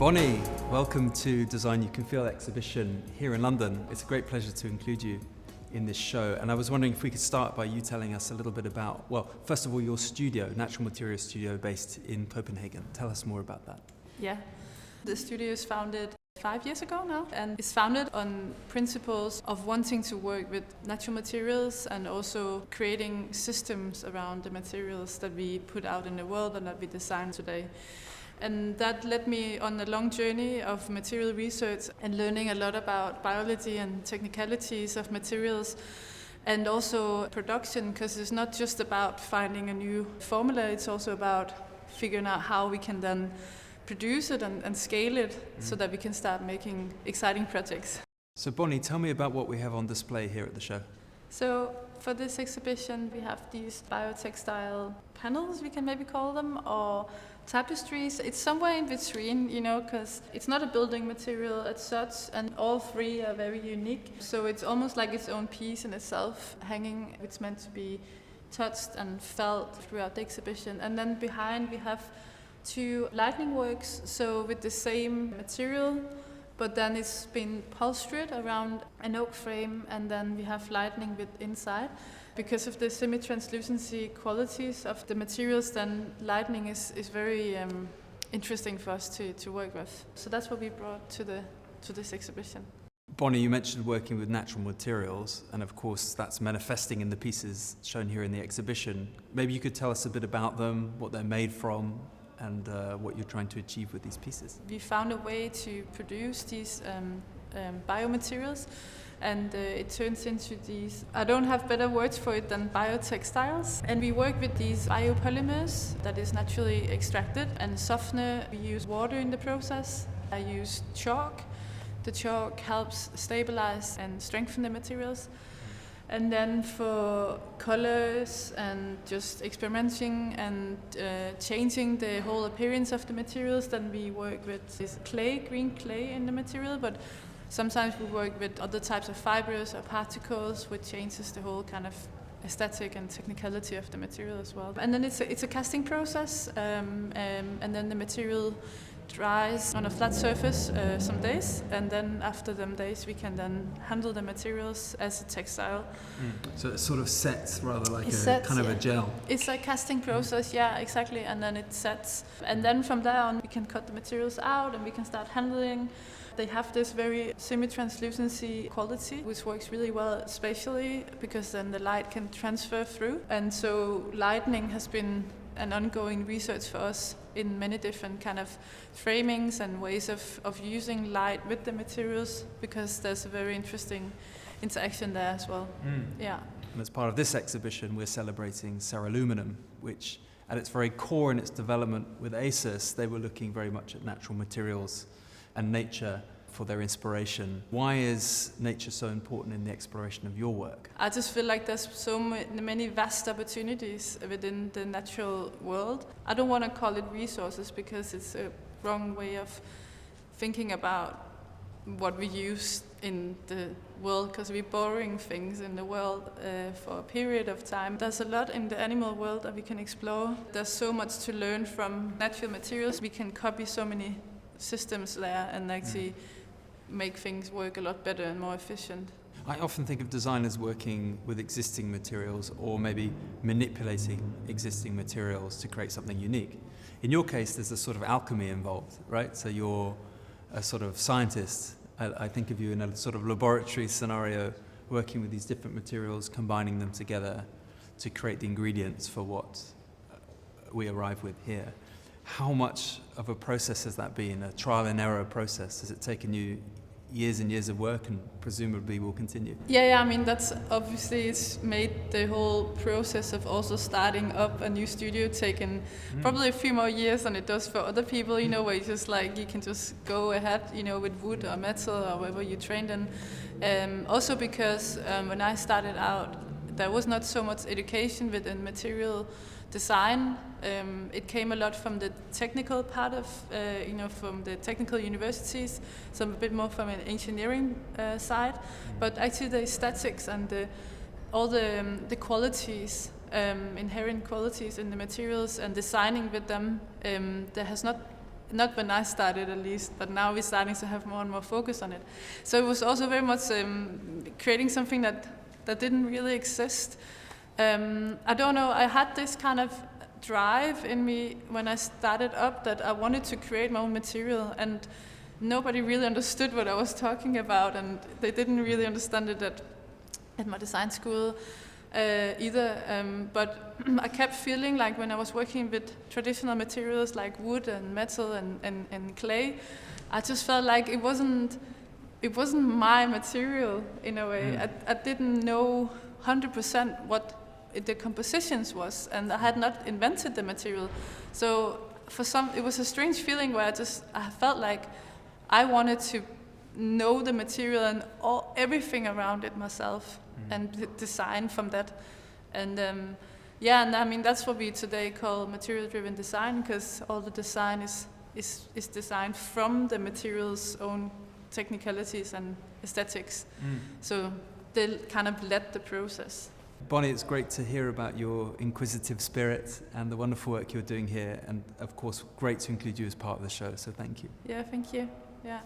Bonnie, welcome to Design You Can Feel exhibition here in London. It's a great pleasure to include you in this show. And I was wondering if we could start by you telling us a little bit about, well, first of all, your studio, Natural Materials Studio based in Copenhagen. Tell us more about that. Yeah, the studio is founded 5 years ago now, and it's founded on principles of wanting to work with natural materials and also creating systems around the materials that we put out in the world and that we design today. And that led me on a long journey of material research and learning a lot about biology and technicalities of materials and also production, because it's not just about finding a new formula, it's also about figuring out how we can then produce it and scale it so that we can start making exciting projects. So Bonnie, tell me about what we have on display here at the show. So for this exhibition we have these bio-textile panels, we can maybe call them, or tapestries. It's somewhere in between, because it's not a building material as such, and all three are very unique. So it's almost like its own piece in itself, hanging. It's meant to be touched and felt throughout the exhibition. And then behind we have 2 lighting works, so with the same material, but then it's been upholstered around an oak frame, and then we have lighting with inside. Because of the semi-translucency qualities of the materials, then lighting is very interesting for us to work with. So that's what we brought to this exhibition. Bonnie, you mentioned working with natural materials, and of course that's manifesting in the pieces shown here in the exhibition. Maybe you could tell us a bit about them, what they're made from, and what you're trying to achieve with these pieces. We found a way to produce these biomaterials, and it turns into these, I don't have better words for it than bio-textiles. And we work with these bio-polymers that is naturally extracted and softener. We use water in the process. I use chalk. The chalk helps stabilize and strengthen the materials. And then for colors and just experimenting and changing the whole appearance of the materials, then we work with this clay, green clay in the material, but sometimes we work with other types of fibers or particles, which changes the whole kind of aesthetic and technicality of the material as well. And then it's a casting process, and then the material dries on a flat surface some days, and then after them days we can then handle the materials as a textile. So it sort of sets rather like a gel. It's a casting process, yeah, exactly, and then it sets. And then from there on we can cut the materials out and we can start handling. They have this very semi-translucency quality, which works really well spatially, because then the light can transfer through. And so lighting has been an ongoing research for us in many different kind of framings and ways of using light with the materials, because there's a very interesting interaction there as well. Yeah. And as part of this exhibition, we're celebrating Ceruleum, which at its very core in its development with ASUS, they were looking very much at natural materials and nature for their inspiration. Why is nature so important in the exploration of your work? I just feel like there's so many vast opportunities within the natural world. I don't want to call it resources, because it's a wrong way of thinking about what we use in the world, because we're borrowing things in the world for a period of time. There's a lot in the animal world that we can explore. There's so much to learn from natural materials. We can copy so many systems there and actually make things work a lot better and more efficient. I often think of designers working with existing materials, or maybe manipulating existing materials to create something unique. In your case, there's a sort of alchemy involved, right? So you're a sort of scientist. I think of you in a sort of laboratory scenario, working with these different materials, combining them together to create the ingredients for what we arrive with here. How much of a process has that been, a trial and error process? Has it taken you years and years of work, and presumably will continue? Yeah, I mean, that's obviously, it's made the whole process of also starting up a new studio taken probably a few more years than it does for other people, where you can just go ahead, with wood or metal or whatever you trained in. Also because when I started out, there was not so much education within material design. It came a lot from the technical part of, from the technical universities, so a bit more from an engineering side. But actually the aesthetics and all the qualities, inherent qualities in the materials and designing with them, there has not not when I started at least, but now we're starting to have more and more focus on it. So it was also very much creating something that didn't really exist. I don't know, I had this kind of drive in me when I started up that I wanted to create my own material, and nobody really understood what I was talking about, and they didn't really understand it at my design school either. But I kept feeling like when I was working with traditional materials like wood and metal and clay, I just felt like it wasn't my material in a way. I didn't know 100% what the compositions was, and I had not invented the material. So it was a strange feeling where I felt like I wanted to know the material and everything around it myself and design from that. And and I mean that's what we today call material-driven design, because all the design is designed from the material's own technicalities and aesthetics. So they kind of led the process. Bonnie, it's great to hear about your inquisitive spirit and the wonderful work you're doing here, and of course great to include you as part of the show, so thank you. Yeah, thank you. Yeah.